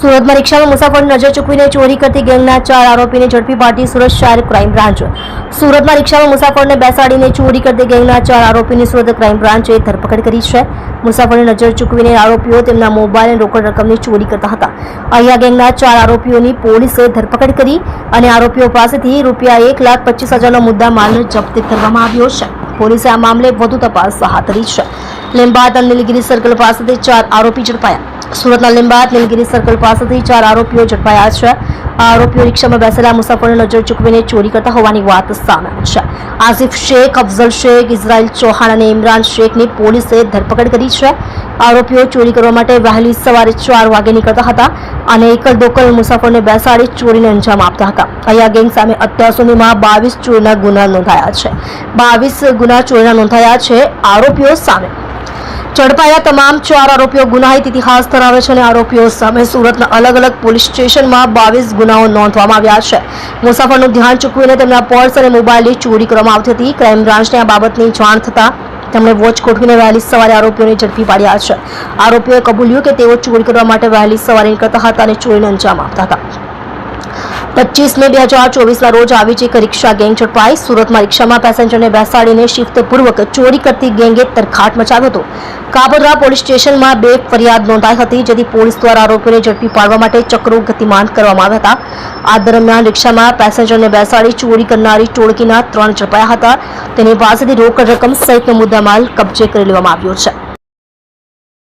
સુરતમાં રિક્ષામાં મુસાફરની નજર ચૂકવીને ચોરી કરતી ગેંગના 4 આરોપીને ઝડપી પાડતી સુરત શહેર ક્રાઇમ બ્રાન્ચ। સુરતમાં રિક્ષામાં મુસાફરને બેસાડીને ચોરી કરતી ગેંગના 4 આરોપીની સુરત ક્રાઇમ બ્રાન્ચે ધરપકડ કરી છે। મુસાફરની નજર ચૂકવીને આરોપીઓ તેમના મોબાઈલ અને રોકડ રકમની ચોરી કરતા હતા। અહીંયા ગેંગના 4 આરોપીઓની પોલીસે ધરપકડ કરી અને આરોપીઓ પાસેથી ₹1,25,000નો મુદ્દા માલ જપ્ત કરવામાં આવ્યો છે। પોલીસે આ મામલે વધુ તપાસ હાથ ધરી છે। લીંબાદ અને નીલગિરી સર્કલ પાસેથી 4 આરોપી ઝડપાયા। સુરતના લીંબાદ નીલગિરી સર્કલ પાસેથી 4 આરોપીઓ ઝડપાયા છે। આ આરોપીઓ રિક્ષામાં બેસેલા મુસાફરોની નજર ચૂકવીને ચોરી કરતા હોવાની વાત સામે આવી છે। આસિફ શેખ, અફઝલ શેખ, ઇઝરાઇલ ચૌહાણ અને ઇમરાન શેખની પોલીસે ધરપકડ કરી છે। આરોપીઓ ચોરી કરવા માટે વહેલી સવારે 4 વાગે નીકળતા હતા અને એકલ દોકલ મુસાફરોને બેસાડી ચોરીને અંજામ આપતા હતા। અહીંયા ગેંગ સામે અત્યાર સુધીમાં 22 ચોરીના ગુના નોંધાયા છે। 22 ગુના ચોરીના નોંધાયા છે। આરોપીઓ સામે ઝડપાયા તમામ 4 આરોપીઓ ગુનાહિત ઇતિહાસ ધરાવે છે અને આરોપીઓ સામે સુરતના અલગ અલગ પોલીસ સ્ટેશનમાં 22 ગુનાઓ નોંધવામાં આવ્યા છે। મુસાફરનું ધ્યાન ચૂકવીને તેમના પર્સ અને મોબાઈલની ચોરી કરવામાં આવતી હતી। ક્રાઇમ બ્રાન્ચને આ બાબતની જાણ થતાં તેમણે વોચ ગોઠવીને વહેલી સવારે આરોપીઓને ઝડપી પાડ્યા છે। આરોપીઓએ કબૂલ્યું કે તેઓ ચોરી કરવા માટે વહેલી સવારે નીકળતા હતા અને ચોરીને અંજામ આપતા હતા। 25 મે 2024ના રોજ આવી એક રિક્ષા ગેંગ ઝડપાઈ। સુરતમાં રિક્ષામાં પેસેન્જરને બેસાડીને શિફ્તપૂર્વક ચોરી કરતી ગેંગે તરખાટ મચાવ્યો હતો। કાપોદ્રા પોલીસ સ્ટેશનમાં 2 ફરિયાદ નોંધાઈ હતી, જેથી પોલીસ દ્વારા આરોપીઓને ઝડપી પાડવા માટે ચક્રો ગતિમાન કરવામાં આવ્યા હતા। આ દરમિયાન રિક્ષામાં પેસેન્જરને બેસાડી ચોરી કરનારી ટોળકીના 3 ઝડપાયા હતા। તેની પાસેથી રોકડ રકમ સહિતનો મુદ્દામાલ કબજે કરી લેવામાં આવ્યો છે।